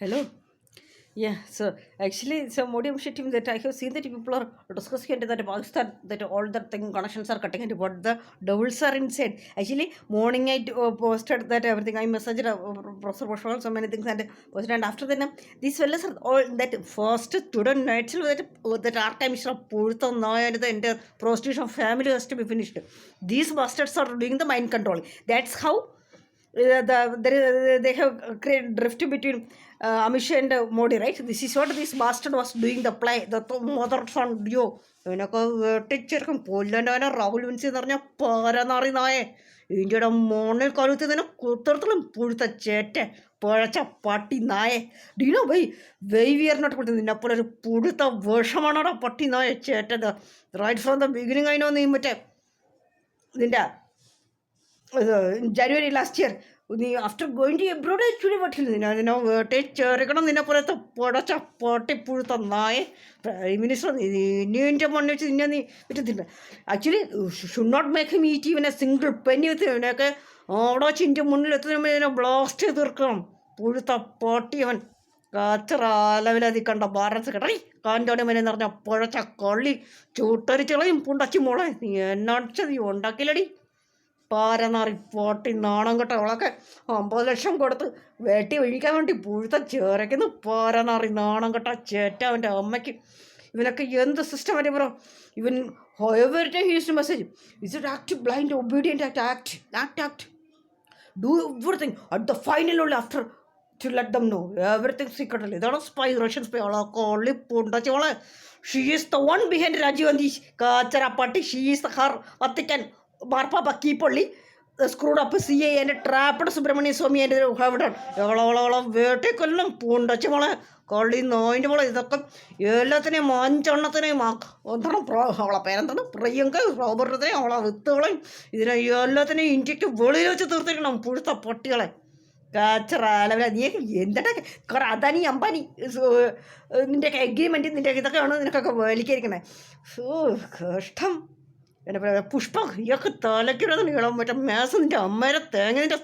Hello. Yeah, so actually, so Modi initiative that I have seen that people are discussing into that Pakistan that all the thing connections are cutting into what the devils are inside. Actually, morning I posted that everything. I messaged Professor Bashwal so many things and posted, and after that, these fellas are all that first student actually that art time is pulled on now and the entire prostitution family has to be finished. These bastards are doing the mind control. That's how they have created drift between Amish and Modi, right? This is what this bastard was doing the play, the mother son duo. ഇവനൊക്കെ വെട്ടിച്ചെടുക്കും കൊല്ലണ്ടവനെ രാഹുൽ വിൻസി എന്ന് പറഞ്ഞാൽ പാരന്നറി നായെ ഇന്ത്യയുടെ മോണിൽ കരുത്ത് ഇതിനെ കുത്തരത്തിലും പുഴുത്ത ചേറ്റ പഴച്ച പട്ടി നായെ dino by വെയ്വിയറിനോട്ട് കൊടുത്ത് നിന്നെപ്പോലെ ഒരു പുഴുത്ത വിഷമാണോടാ പട്ടി നായ ചേറ്റത് റൈറ്റ് ഫ്രോം ദ ബിഗിനിങ് അതിനോ നീ മറ്റേ നിന്റെ January last year. After going to abroad, actually, what take cherekano nina porata podacha pote purta nae prime minister new India money actually should not make him eat even a single penny with him. Oda chinta money let them blast thurkam purta potty even Katra level the kanda bar secretary can't do a minute podacha collie chuterichela puntachi mola not just you want a പാരനാറി പൊട്ടി നാണം കെട്ട അവളൊക്കെ 50 ലക്ഷം കൊടുത്ത് വെട്ടി ഒഴിക്കാൻ വേണ്ടി പുഴുത്ത ചേരയ്ക്കുന്നു പാരനാറി നാണം കെട്ട ചേറ്റ അവൻ്റെ അമ്മയ്ക്ക് ഇവനൊക്കെ എന്ത് സിസ്റ്റം വരെ ബ്രോ ഇവൻ every his message is it act blind obedient act do everything at the final only after to let them know everything സീക്രട്ടല്ലേ ഇതാണ് സ്പൈ റഷ്യൻ സ്പൈ അവളൊക്കെ ഒള്ളി പുണ്ടച്ചോളെ she is the one behind Rajiv Gandhi കാച്ചറ പട്ടി she is the her Vatican Marpa Kipoli, the screwed up CA and a trapped Subramani Swami and Harvard. Yola vertical Punda Chimola, called in no interval is the cup. Yelatane Mon Jonathan Mark, on the pro Hola Parent, Prayanka, Robert, the Ola with the line. Is a Yelatane injected volley to the thing and put the potilla. Kachara, that Karadani Ampani is agreement in the Kaka. So, custom. പുഷ്പം ഇയൊക്കെ തലക്കിടന്ന് മറ്റേ മേസൻ്റെ അമ്മേരെ തേങ്ങേൻ്റെ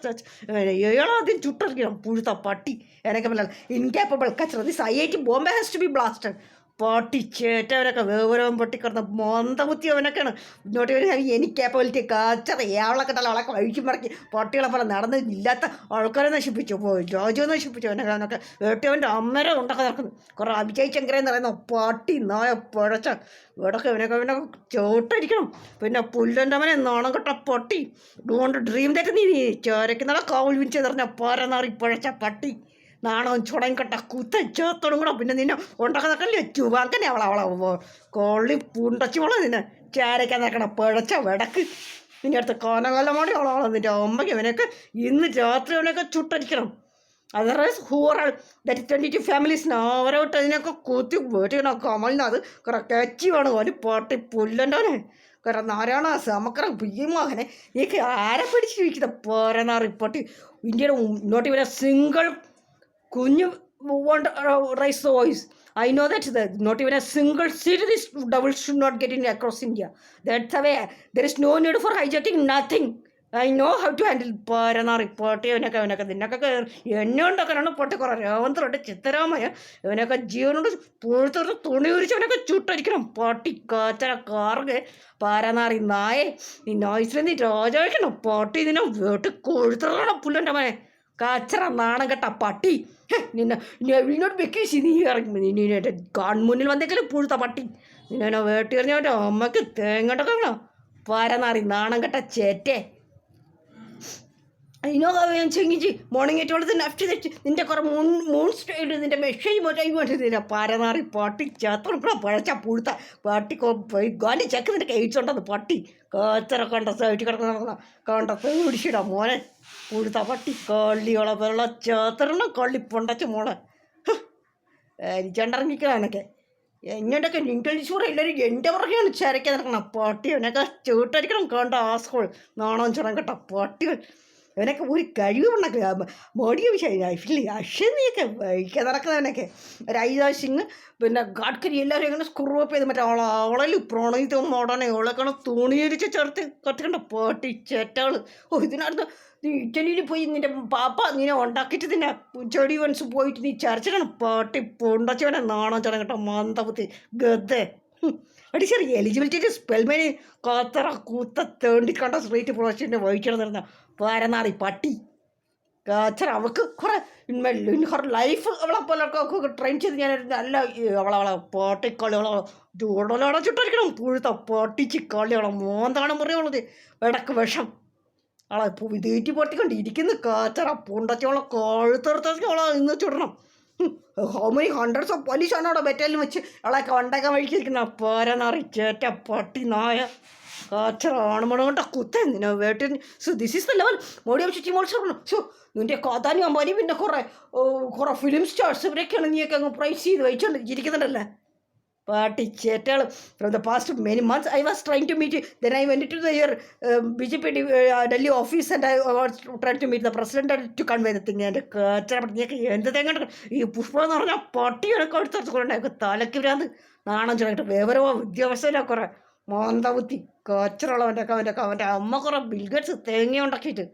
ഏഴാദ്യം ചുട്ടറിക്കണം പുഴുത്ത പട്ടി എനിക്ക് പറ്റില്ല incapable കച്ചറ this IIT Bombay has to be blasted പട്ടി ചേറ്റവനൊക്കെ വേവരവും പൊട്ടിക്കിടന്ന മൊന്തകുത്തി അവനൊക്കെയാണ് ഇങ്ങോട്ട് എനിക്ക് കേപ്പബിലിറ്റി കച്ചറ ഏവളൊക്കെ തല അവളൊക്കെ വഴിക്കും മറക്കി പട്ടികളെ പോലെ നടന്ന് ഇല്ലാത്ത ആൾക്കാരെ നശിപ്പിച്ചു രാജ്യം നശിപ്പിച്ചു അവനൊക്കെ ഏട്ടവൻ്റെ അമ്മരെ ഉണ്ടാക്കി നടക്കുന്നു കുറേ അഭിജയ് ചങ്കരെന്ന് പറയുന്ന പട്ടി നായ പഴച്ച ഇവിടൊക്കെ ഇവനൊക്കെ ചോട്ടടിക്കണം പിന്നെ പുല്ലൻ്റെ അവനെ നാണം കെട്ട പട്ടി ഡോണ്ട് ഡ്രീം ദാറ്റ് നീ ചോരയ്ക്കുന്ന കാവൽ വിരിച്ചെന്ന് പറഞ്ഞ പാരനാറി പഴച്ച പട്ടി നാണവും ചുടയും കെട്ട കുത്തച്ചോത്തോടും കൂടെ പിന്നെ നിന്നെ ഉണ്ടാക്കുന്നൊക്കെ ചുവാക്കനെ അവളെ കൊള്ളി പുണ്ടച്ചു മോളെ നിന്നെ ചേരയ്ക്കാൻ നിൽക്കണം പിഴച്ച വിടക്ക് നിൻ്റെ അടുത്ത് കോനകാലമാണ് അവളെ നിൻ്റെ അമ്മയ്ക്ക് അവനൊക്കെ ഇന്ന് രാത്രി അവനൊക്കെ ചുട്ടടിക്കണം അതർവൈസ് ഹൂറാൾ ദാറ്റ് 22 ഫാമിലീസിന് അവരോട്ട് അതിനൊക്കെ കുത്തി വീട്ടിക്കണം കമലിനത് കുറെ കച്ചി വേണം ഒരു പാട്ടി പുല്ലൻ്റെവനെ കുറെ നാരായണാസ് നമുക്കറ ഭീമോഹനെ ഈ ആരെ പിടിച്ചിരിക്കുന്ന പോരെന്നാ റിപ്പോർട്ട് ഇന്ത്യയുടെ നോട്ട് ഇവരെ single Kunyu won't raise the voice. I know that not even a single seat this double should not get in across India. That's the way. There is no need for hijacking, nothing. I know how to handle Parana report. എന്നോണ്ടൊക്കെയാണ് പൊട്ടിക്കുറ രേവന്തോട്ട് ചിത്തരാമയ ഇവനൊക്കെ ജീവനോട് പുഴുത്തോട്ട് തുണി ഉരിച്ചവനൊക്കെ ചുട്ടടിക്കണം പാട്ടി കാച്ചര കാറുകെ പാരനാറി നായെ നീ നോയ്സിൽ നീ രാജാക്കണം പാട്ടി നിന്നെ വീട്ടിൽ കൊഴുത്തോളം പുല്ലൻ്റെ മനെ കാച്ചറ നാണം കെട്ട പട്ടി നിന്നെ വിനോട് വെക്കേശി നീ ഇറങ്ങി നിന്നെ കൺമുന്നിൽ വന്നേക്കലും പുഴുത്ത പട്ടി നിന്നെ വേട്ടി എറിഞ്ഞവൻ്റെ അമ്മക്ക് തേങ്ങട്ടൊക്കെ വേണോ പാരനാറി നാണം കെട്ട ചേറ്റേ അതിനോ ഞാൻ ചെങ്ങിച്ച് മോർണിംഗ് ഏറ്റവും നെഫ്റ്റ് തെറ്റ് നിൻ്റെ കുറേ മൂൺ സ്റ്റൈഡ് നിൻ്റെ മെഷേജ് മോറ്റായി പാരനാറി പട്ടി ചേത്തോടെ പഴച്ച പുഴുത്ത പട്ടി ഗാലി ചെക്ക് നിൻ്റെ കഴിച്ചുകൊണ്ടത് പട്ടി കാച്ചറ കണ്ട സൈറ്റ് കിടക്കുന്ന കണ്ട പിടിച്ചിടാ മോനെ പുഴുത്ത പട്ടി കള്ളിയോളെ വെള്ള ചേത്തരണ കള്ളി പൊണ്ടച്ച മോളെ അരിച്ചണ്ടിറങ്ങിക്കണക്കെ എങ്ങോട്ടൊക്കെ ഇൻ്റലിജൻസ് എല്ലാവരും എൻ്റെ പുറകെയാണ് ചരക്കാൻ നടക്കണം പട്ടി അവനൊക്കെ ചൂട്ടടിക്കണം കണ്ട ആസ്കോൾ നാണം ചുണം കേട്ട പട്ടികൾ ഇവനൊക്കെ ഒരു കഴിവുണ്ടാക്കി മോഡിയ വിഷയം അശ്വനിയൊക്കെ വഴിക്കാൻ നടക്കുന്നവനൊക്കെ രാജ്നാഥ് സിംഗ് പിന്നെ ഗഡ്കരി എല്ലാവരും ഇങ്ങനെ സ്ക്രൂ അപ്പ് ചെയ്ത് മറ്റേ അവളൽ പ്രണയിത്തം മോഡനെ അവളെക്കാണ് തുണിയരിച്ച് ചേർത്ത് കത്തിക്കണ്ട പാട്ടി ചേറ്റാൾ. ഇതിനടുത്ത് നീ ഇറ്റലിയിൽ പോയി നിൻ്റെ പാപ്പ നിന്നെ ഉണ്ടാക്കിയിട്ട് നിന്നെ ചെടി വൻസ് പോയിട്ട് നീ ചർച്ചിലാണ് പാട്ടി പൊണ്ടച്ചവനെ നാണം ചേട്ടൻ കേട്ടോ മന്ദബുദ്ധി ഗദ്ദേ. അടിച്ചറി എലിജിബിലിറ്റി സ്പെൽമേന് കാത്തറ കൂത്ത തേണ്ടിക്കണ്ട സ്ട്രീറ്റ് പ്രോസിൻ്റെ വഹിക്കണം നിറഞ്ഞ പാരനാറി പട്ടി കാച്ചറ. അവൾക്ക് കുറേ ലൈഫ് അവളെ പോലെ ട്രെയിൻ ചെയ്ത് ഞാൻ നല്ല അവളെ പാട്ടിക്കളി അവളെ ചുടലടച്ചിട്ടിരിക്കണം പുഴുത്ത പാട്ടിച്ച് കളി അവളെ മോന്താണ് പറയുള്ളത് ഇടക്ക് വിഷം അവളെ തീറ്റി പൊട്ടിക്കൊണ്ട് ഇരിക്കുന്ന കാച്ചറ പൊണ്ടച്ചവളെ കഴുത്തെടുത്ത് അവളെ ഇന്ന് ചുടണം. ഹൗ മെനി ഹൺഡ്രഡ്സ് ഓഫ് പോലീസാണ് അവിടെ ബറ്റാലിയൻ വെച്ച് അവളൊക്കെ ഉണ്ടാക്കാൻ വഴിക്കിരിക്കുന്ന പാരനാറി ചേറ്റ പട്ടി നായ കാച്ചറ ആണുമണം കൊണ്ട കുത്ത നിന്നെ വേട്ടി. So this is the level Modi of ചിറ്റി മോൾസ് പറഞ്ഞു. സോ നിൻ്റെ കഥാനി അമ്പാനി പിന്നെ കുറേ ഫിലിം സ്റ്റാർസ് ഇവരൊക്കെയാണ് നീയൊക്കെ അങ്ങ് പ്രൈസ് ചെയ്ത് വഹിച്ചുകൊണ്ട് ഇരിക്കുന്നുണ്ടല്ലേ പാട്ടി ചേറ്റാൾ. From the past many months I was trying to meet then I went to the your BJP Delhi office and I was trying to meet the president to convey the thing. എൻ്റെ കാച്ചറ നീയൊക്കെ എന്ത് തെങ്ങണ്ട ഈ പുഷ്പം എന്ന് പറഞ്ഞാൽ പട്ടിയൊക്കെ എടുത്തെടുത്തുകൊണ്ടേ തലയ്ക്ക് ഭ്രാന്ത് നാണം ചൊല്ലിട്ട് വിവരമോ വിദ്യാഭ്യാസമില്ല കുറേ മോന്തബുദ്ധി അവൻ്റെ അമ്മ കുറേ ബിൽഗേറ്റ്സ് തേങ്ങ ഉണ്ടാക്കിയിട്ട്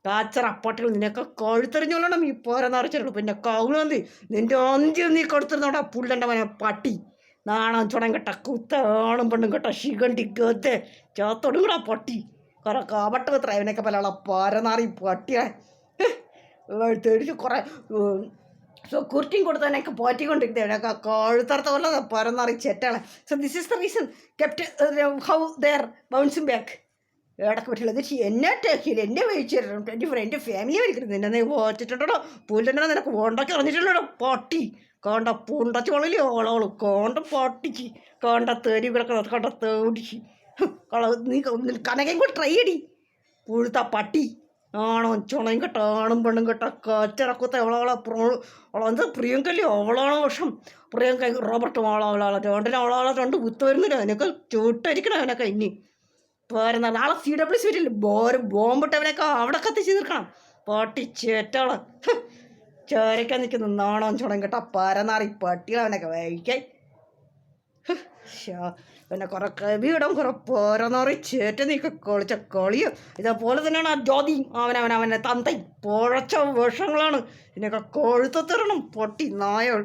കാച്ചറ അപ്പാട്ടികൾ നിനക്ക് കഴുത്തെറിഞ്ഞോളണം ഈ പോരെന്നറിച്ചിട്ടുള്ളൂ. പിന്നെ കൗളന്തി നിൻ്റെ അന്ത്യം നീ കൊടുത്തിരുന്നോടാ പുള്ളൻ്റെ മനെ പട്ടി നാണം ചുടം കെട്ട കുത്താണും പെണ്ണും കെട്ട ശിഖണ്ഡി ഗത്തെ ചേത്തോടും കൂടാ പട്ടി കുറേ കാപട്ട് എത്ര അവനൊക്കെ പല പരനാറി പട്ടിയാ തെടിച്ച് കുറേ സെക്യൂരിറ്റിയും കൊടുത്തവനൊക്കെ പോറ്റിക്കൊണ്ടിരിക്കുന്നത് അവനൊക്കെ കഴുത്തറുത്ത പോലെ പരനാറി ചെറ്റാണ്. So this is the reason kept how they're bouncing back. ഇടയ്ക്ക് പറ്റില്ല ഇത് എന്നെ ടേക്കില്ല എന്നെ വഹിച്ചു തരണം 24 എൻ്റെ ഫാമിലിയെ വഹിക്കുന്നത് നിന്നെ നീ വാച്ചിട്ടുണ്ടോ പുല്ലെന്നെ നിനക്ക് ഉണ്ടാക്കി അറിഞ്ഞിട്ടുള്ളോ പട്ടി കണ്ട പൂണ്ടച്ചോളില് ഓളോള് കോണ്ട പൊട്ടിച്ച് കണ്ട തേരി കിടക്കുന്നത് കണ്ട തേടിച്ച് നീ കനകയും കൂടി ട്രൈ അടി പുഴുത്ത പട്ടി ആണോ ചുണയും കെട്ട ആണും പെണ്ണും കെട്ട കച്ചിറക്കത്ത അവളെന്താ പ്രിയങ്കല്ലേ അവളാണോ വർഷം പ്രിയങ്ക റോബർട്ടും അവളാളെ രണ്ടിനും രണ്ട് കുത്ത് വരുന്നില്ല അതിനൊക്കെ ചൂട്ടരിക്കണം അവനൊക്കെ ഇനി പോരുന്ന നാളെ CWC വരില്ല ബോംബിട്ടവനൊക്കെ അവിടെ കത്തിച്ച് തീർക്കണം പട്ടി ചേറ്റാളെ ചോരയ്ക്കാൻ നിൽക്കുന്ന നാണോ ചുണം കേട്ട പരനാറി പട്ടികളവനൊക്കെ വഹിക്കാൻ പിന്നെ കുറേ കവിയിടം കുറേ പോരനാറി ചേറ്റ നീക്ക കളിച്ച കളിയോ ഇതേപോലെ തന്നെയാണ് ആ ജ്യോതി അവനെ തന്തൈ പുഴച്ച വേഷങ്ങളാണ് ഇതിനൊക്കെ കൊഴുത്തത്തിരണം പൊട്ടി നായോൾ.